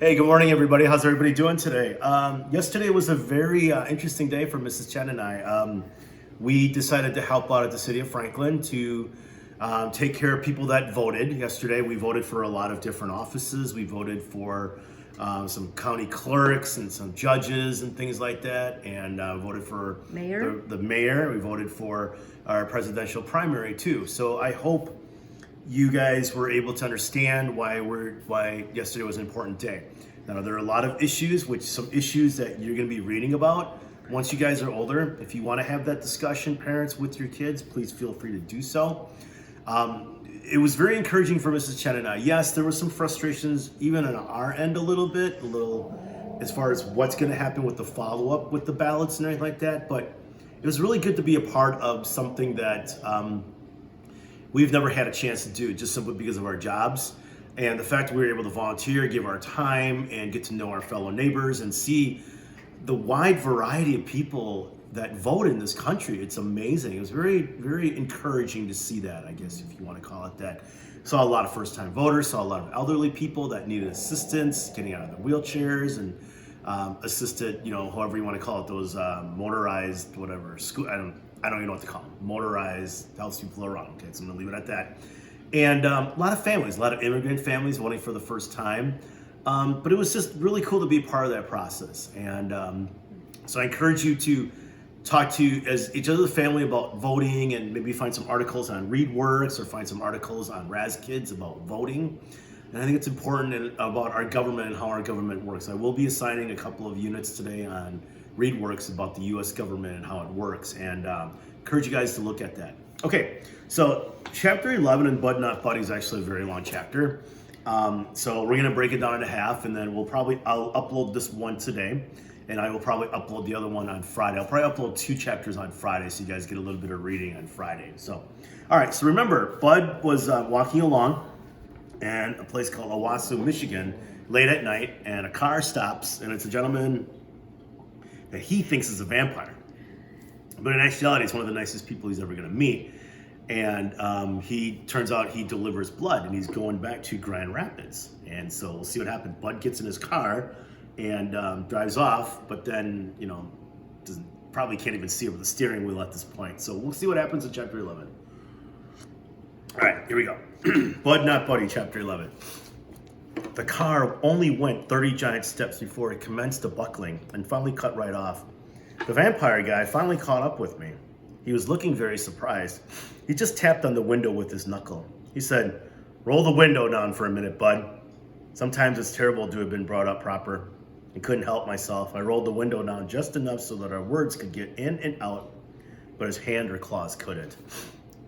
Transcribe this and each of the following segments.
Hey, good morning, everybody. How's everybody doing today? Yesterday was a very interesting day for Mrs. Chen and I. We decided to help out at the city of Franklin to take care of people that voted. Yesterday, we voted for a lot of different offices. We voted for some county clerks and some judges and things like that, and voted for Mayor? the mayor. We voted for our presidential primary too. So I hope you guys were able to understand why yesterday was an important day. Now there are a lot of issues, some issues that you're going to be reading about once you guys are older. If you want to have that discussion, parents, with your kids, please feel free to do so. It was very encouraging for Mrs. Chen and I. Yes, there were some frustrations even on our end a little as far as what's going to happen with the follow-up with the ballots and everything like that, but it was really good to be a part of something that we've never had a chance to do, just simply because of our jobs. And the fact that we were able to volunteer, give our time, and get to know our fellow neighbors and see the wide variety of people that vote in this country. It's amazing. It was very, very encouraging to see that, I guess, if you want to call it that. Saw a lot of first-time voters, saw a lot of elderly people that needed assistance, getting out of their wheelchairs, and assisted, however you want to call it, those motorized, whatever, I don't even know what to call them. Motorized helps people around. Okay, so I'm gonna leave it at that. And a lot of families, a lot of immigrant families voting for the first time. But it was just really cool to be a part of that process. And so I encourage you to talk to each other, the family, about voting, and maybe find some articles on ReadWorks or find some articles on RazKids about voting. And I think it's important about our government and how our government works. I will be assigning a couple of units today on ReadWorks about the U.S. government and how it works, and encourage you guys to look at that. Okay, so chapter 11 in Bud Not Buddy is actually a very long chapter. So we're gonna break it down into half, and then I'll upload this one today, and I will probably upload the other one on Friday. I'll probably upload 2 chapters on Friday, so you guys get a little bit of reading on Friday. So, all right, so remember, Bud was walking along in a place called Owasso, Michigan, late at night, and a car stops, and it's a gentleman that he thinks is a vampire. But in actuality, it's one of the nicest people he's ever going to meet. And he turns out he delivers blood, and he's going back to Grand Rapids. And so we'll see what happens. Bud gets in his car and drives off, but then, probably can't even see over the steering wheel at this point. So we'll see what happens in chapter 11. All right, here we go. Bud Not Buddy, chapter 11. The car only went 30 giant steps before it commenced a buckling and finally cut right off. The vampire guy finally caught up with me. He was looking very surprised. He just tapped on the window with his knuckle. He said, "Roll the window down for a minute, Bud." Sometimes it's terrible to have been brought up proper. I couldn't help myself. I rolled the window down just enough so that our words could get in and out, but his hand or claws couldn't.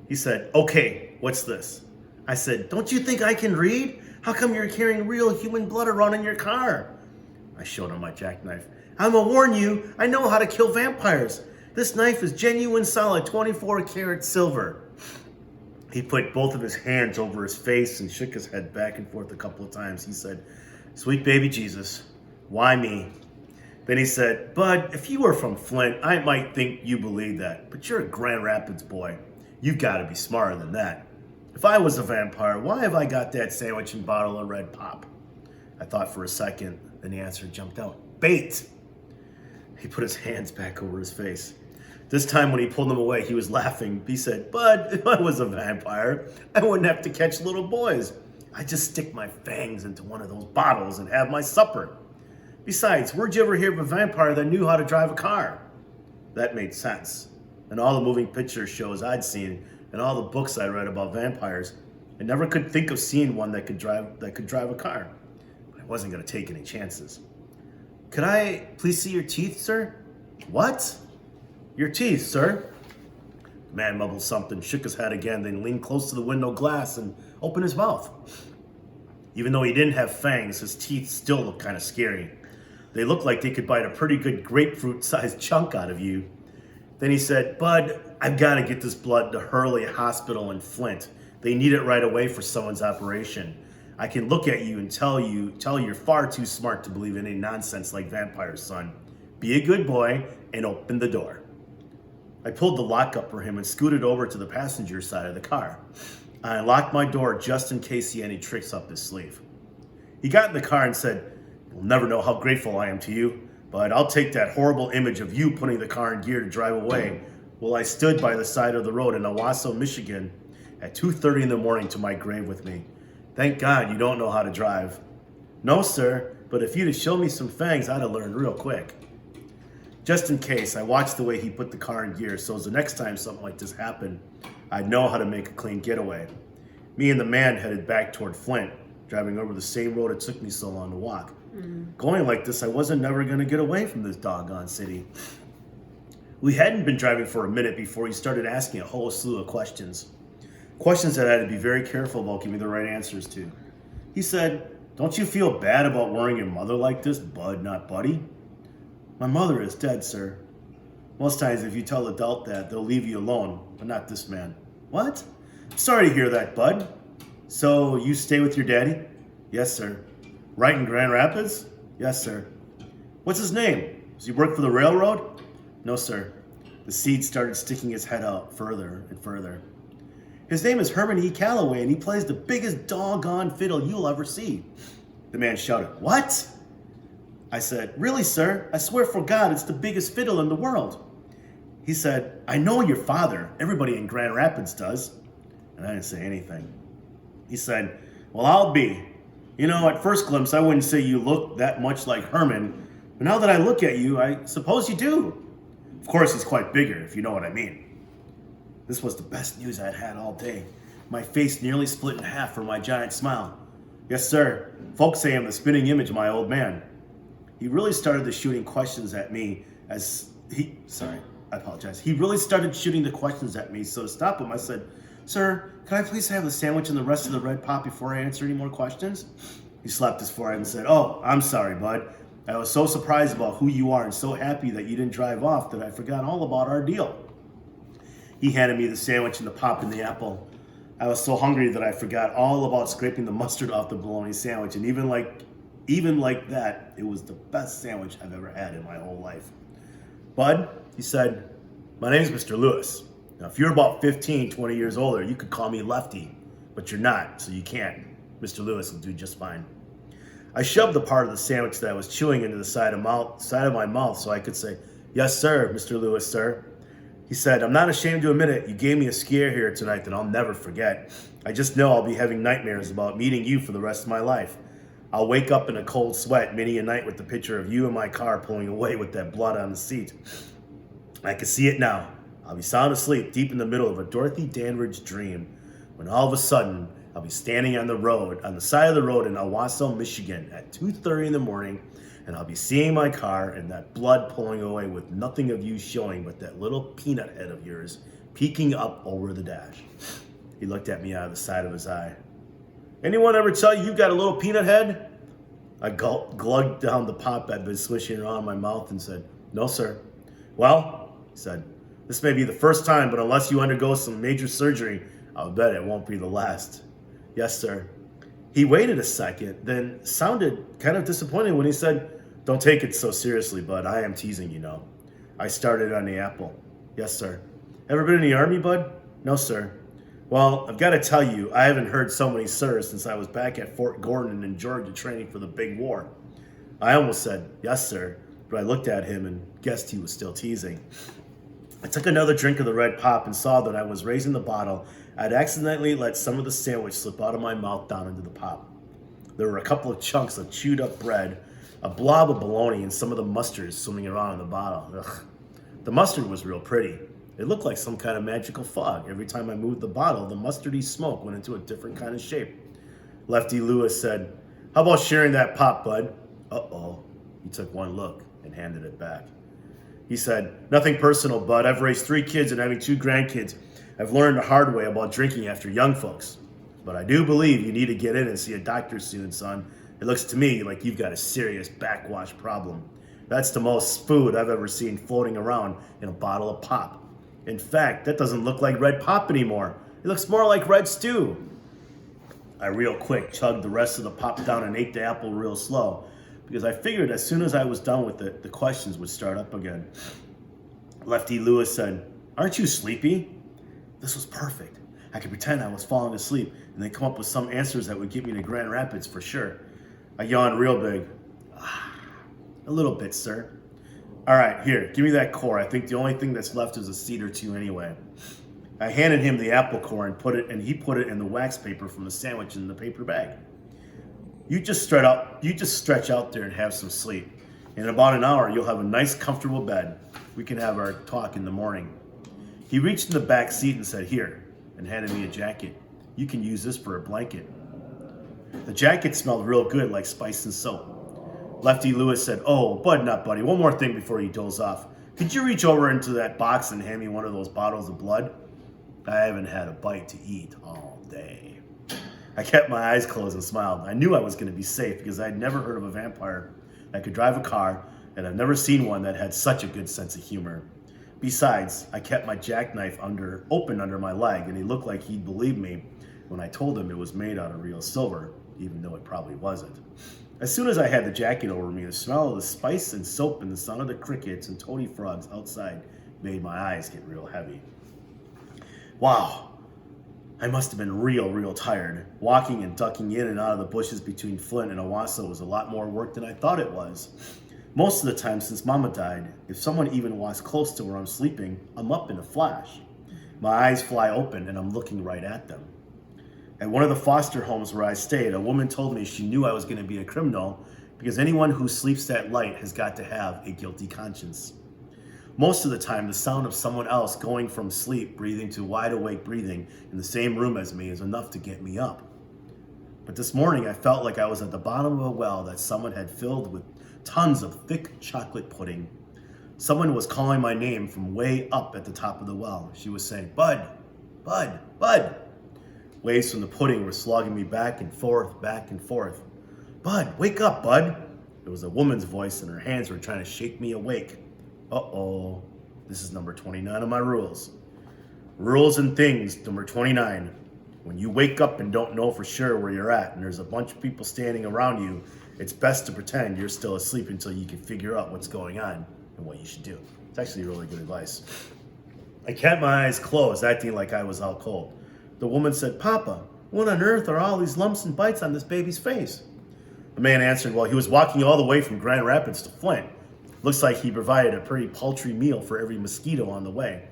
He said, "Okay, what's this?" I said, "Don't you think I can read? How come you're carrying real human blood around in your car?" I showed him my jackknife. "I'm gonna warn you, I know how to kill vampires. This knife is genuine solid 24 karat silver." He put both of his hands over his face and shook his head back and forth a couple of times. He said, "Sweet baby Jesus, why me?" Then he said, "Bud, if you were from Flint, I might think you believe that, but you're a Grand Rapids boy. You've got to be smarter than that. If I was a vampire, why have I got that sandwich and bottle of red pop?" I thought for a second, then the answer jumped out. "Bait!" He put his hands back over his face. This time when he pulled them away, he was laughing. He said, "Bud, if I was a vampire, I wouldn't have to catch little boys. I'd just stick my fangs into one of those bottles and have my supper. Besides, where'd you ever hear of a vampire that knew how to drive a car?" That made sense. And all the moving picture shows I'd seen and all the books I read about vampires, I never could think of seeing one that could drive a car. But I wasn't going to take any chances. "Could I please see your teeth, sir?" "What?" "Your teeth, sir." The man mumbled something, shook his head again, then leaned close to the window glass and opened his mouth. Even though he didn't have fangs, his teeth still looked kind of scary. They looked like they could bite a pretty good grapefruit-sized chunk out of you. Then he said, "Bud, I've got to get this blood to Hurley Hospital in Flint. They need it right away for someone's operation. I can look at you and tell you're far too smart to believe in any nonsense like vampires, son. Be a good boy and open the door." I pulled the lock up for him and scooted over to the passenger side of the car. I locked my door just in case he had any tricks up his sleeve. He got in the car and said, You'll never know how grateful I am to you, but I'll take that horrible image of you putting the car in gear to drive away while I stood by the side of the road in Owasso, Michigan at 2:30 in the morning to my grave with me. Thank God you don't know how to drive. No, sir, but if you'd have shown me some fangs, I'd have learned real quick. Just in case, I watched the way he put the car in gear, so as the next time something like this happened, I'd know how to make a clean getaway. Me and the man headed back toward Flint, driving over the same road it took me so long to walk. Going like this, I wasn't never going to get away from this doggone city. We hadn't been driving for a minute before he started asking a whole slew of questions. Questions that I had to be very careful about giving the right answers to. He said, "Don't you feel bad about worrying your mother like this, Bud, not Buddy?" "My mother is dead, sir." "Most times if you tell an adult that, they'll leave you alone, but not this man." "What? Sorry to hear that, Bud. So you stay with your daddy?" "Yes, sir." "Right in Grand Rapids?" "Yes, sir." "What's his name? Does he work for the railroad?" "No, sir." The seed started sticking his head out further and further. "His name is Herman E. Calloway, and he plays the biggest doggone fiddle you'll ever see." The man shouted, "What?" I said, "Really, sir? I swear for God, it's the biggest fiddle in the world." He said, "I know your father. Everybody in Grand Rapids does." And I didn't say anything. He said, "Well, I'll be. You know, at first glimpse, I wouldn't say you look that much like Herman, but now that I look at you, I suppose you do. Of course, he's quite bigger, if you know what I mean." This was the best news I'd had all day. My face nearly split in half from my giant smile. "Yes, sir. Folks say I'm the spitting image of my old man." He really started the shooting questions at me He really started shooting the questions at me, so to stop him, I said, "Sir, can I please have the sandwich and the rest of the red pop before I answer any more questions?" He slapped his forehead and said, "Oh, I'm sorry, Bud. I was so surprised about who you are and so happy that you didn't drive off that I forgot all about our deal." He handed me the sandwich and the pop and the apple. I was so hungry that I forgot all about scraping the mustard off the bologna sandwich, and even like that, it was the best sandwich I've ever had in my whole life. "Bud," he said, "my name's Mr. Lewis. Now, if you're about 15, 20 years older, you could call me Lefty, but you're not, so you can't. Mr. Lewis will do just fine." I shoved the part of the sandwich that I was chewing into the side of my mouth so I could say, "Yes, sir, Mr. Lewis, sir." He said, "I'm not ashamed to admit it. You gave me a scare here tonight that I'll never forget. I just know I'll be having nightmares about meeting you for the rest of my life. I'll wake up in a cold sweat many a night with the picture of you in my car pulling away with that blood on the seat. I can see it now. I'll be sound asleep deep in the middle of a Dorothy Dandridge dream when all of a sudden I'll be standing on the side of the road in Owasso, Michigan at 2:30 in the morning, and I'll be seeing my car and that blood pulling away with nothing of you showing but that little peanut head of yours peeking up over the dash." He looked at me out of the side of his eye. "Anyone ever tell you got a little peanut head?" I glugged down the pop I'd been swishing around my mouth and said, "No, sir." "Well," he said, "this may be the first time, but unless you undergo some major surgery, I'll bet it won't be the last." "Yes, sir." He waited a second, then sounded kind of disappointed when he said, "Don't take it so seriously, Bud. I am teasing, you know." I started on the apple. "Yes, sir." "Ever been in the Army, Bud?" "No, sir." "Well, I've got to tell you, I haven't heard so many sirs since I was back at Fort Gordon in Georgia training for the big war." I almost said, "Yes, sir," but I looked at him and guessed he was still teasing. I took another drink of the red pop and saw that I was raising the bottle. I'd accidentally let some of the sandwich slip out of my mouth down into the pop. There were a couple of chunks of chewed up bread, a blob of bologna, and some of the mustard swimming around in the bottle. Ugh. The mustard was real pretty. It looked like some kind of magical fog. Every time I moved the bottle, the mustardy smoke went into a different kind of shape. Lefty Lewis said, "How about sharing that pop, Bud?" Uh-oh. He took one look and handed it back. He said, "Nothing personal, Bud. I've raised 3 kids and having 2 grandkids. I've learned the hard way about drinking after young folks. But I do believe you need to get in and see a doctor soon, son. It looks to me like you've got a serious backwash problem. That's the most food I've ever seen floating around in a bottle of pop. In fact, that doesn't look like red pop anymore. It looks more like red stew." I real quick chugged the rest of the pop down and ate the apple real slow because I figured as soon as I was done with it, the questions would start up again. Lefty Lewis said, "Aren't you sleepy?" This was perfect. I could pretend I was falling asleep and then come up with some answers that would get me to Grand Rapids for sure. I yawned real big. A little bit, sir. All right, here, give me that core. I think the only thing that's left is a seed or two anyway. I handed him the apple core and he put it in the wax paper from the sandwich in the paper bag. You just stretch out there and have some sleep. In about an hour, you'll have a nice, comfortable bed. We can have our talk in the morning. He reached in the back seat and said, here, and handed me a jacket. You can use this for a blanket. The jacket smelled real good, like spice and soap. Lefty Lewis said, oh, Bud, not Buddy, one more thing before you doze off. Could you reach over into that box and hand me one of those bottles of blood? I haven't had a bite to eat all day. I kept my eyes closed and smiled. I knew I was going to be safe because I'd never heard of a vampire that could drive a car, and I've never seen one that had such a good sense of humor. Besides, I kept my jackknife open under my leg, and he looked like he'd believe me when I told him it was made out of real silver, even though it probably wasn't. As soon as I had the jacket over me, the smell of the spice and soap and the sound of the crickets and toady frogs outside made my eyes get real heavy. Wow, I must have been real tired. Walking and ducking in and out of the bushes between Flint and Owasso was a lot more work than I thought it was. Most of the time since Mama died, if someone even walks close to where I'm sleeping, I'm up in a flash. My eyes fly open and I'm looking right at them. At one of the foster homes where I stayed, a woman told me she knew I was going to be a criminal because anyone who sleeps that light has got to have a guilty conscience. Most of the time, the sound of someone else going from sleep breathing to wide awake breathing in the same room as me is enough to get me up. But this morning, I felt like I was at the bottom of a well that someone had filled with tons of thick chocolate pudding. Someone was calling my name from way up at the top of the well. She was saying, Bud, Bud, Bud. Waves from the pudding were slogging me back and forth, back and forth. Bud, wake up, Bud. It was a woman's voice and her hands were trying to shake me awake. Uh-oh, this is number 29 of my rules. Rules and things, number 29. When you wake up and don't know for sure where you're at and there's a bunch of people standing around you, it's best to pretend you're still asleep until you can figure out what's going on and what you should do. It's actually really good advice. I kept my eyes closed, acting like I was out cold. The woman said, Papa, what on earth are all these lumps and bites on this baby's face? The man answered, well, he was walking all the way from Grand Rapids to Flint. Looks like he provided a pretty paltry meal for every mosquito on the way.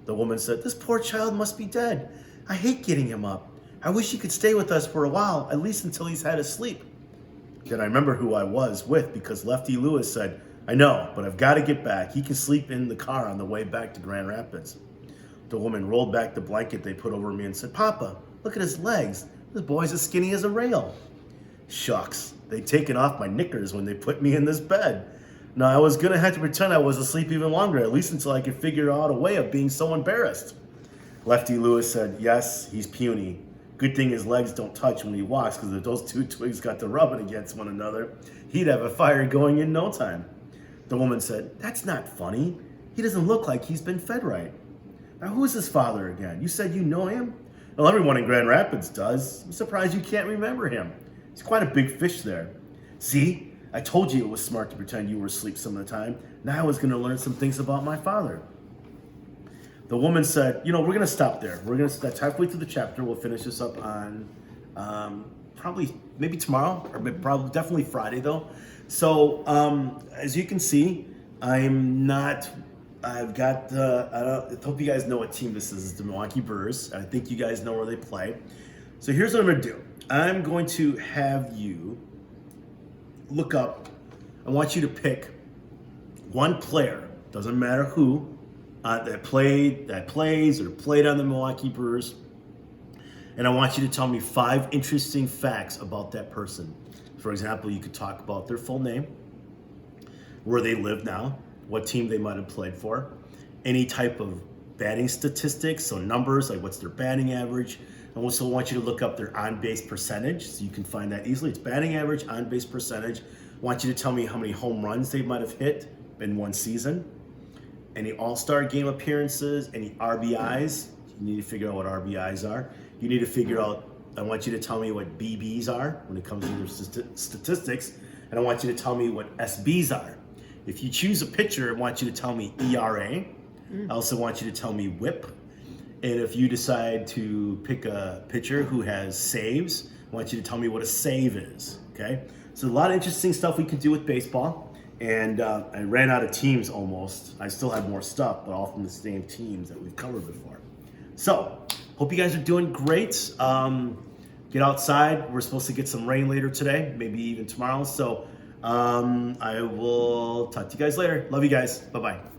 The woman said, this poor child must be dead. I hate getting him up. I wish he could stay with us for a while, at least until he's had his sleep. Then I remember who I was with because Lefty Lewis said, I know, but I've got to get back. He can sleep in the car on the way back to Grand Rapids. The woman rolled back the blanket they put over me and said, Papa, look at his legs. This boy's as skinny as a rail. Shucks, they'd taken off my knickers when they put me in this bed. Now, I was going to have to pretend I was asleep even longer, at least until I could figure out a way of being so embarrassed. Lefty Lewis said, yes, he's puny. Good thing his legs don't touch when he walks, because if those two twigs got to rubbing against one another, he'd have a fire going in no time. The woman said, that's not funny. He doesn't look like he's been fed right. Now, who is his father again? You said you know him? Well, everyone in Grand Rapids does. I'm surprised you can't remember him. He's quite a big fish there. See, I told you it was smart to pretend you were asleep some of the time. Now I was going to learn some things about my father. The woman said, we're going to stop there. That's halfway through the chapter. We'll finish this up on maybe tomorrow, or probably definitely Friday though. So as you can see, I hope you guys know what team this is. It's the Milwaukee Brewers. I think you guys know where they play. So here's what I'm going to do. I'm going to have you look up. I want you to pick one player, doesn't matter who, that plays or played on the Milwaukee Brewers. And I want you to tell me 5 interesting facts about that person. For example, you could talk about their full name, where they live now, what team they might have played for, any type of batting statistics, so numbers, like what's their batting average. I also want you to look up their on-base percentage, so you can find that easily. It's batting average, on-base percentage. I want you to tell me how many home runs they might have hit in one season, any all-star game appearances, any RBIs. You need to figure out what RBIs are. You need to figure out, I want you to tell me what BBs are when it comes to their statistics, and I want you to tell me what SBs are. If you choose a pitcher, I want you to tell me ERA. I also want you to tell me WHIP. And if you decide to pick a pitcher who has saves, I want you to tell me what a save is, okay? So a lot of interesting stuff we can do with baseball. And I ran out of teams almost. I still have more stuff, but all from the same teams that we've covered before. So, hope you guys are doing great. Get outside. We're supposed to get some rain later today, maybe even tomorrow. So, I will talk to you guys later. Love you guys. Bye-bye.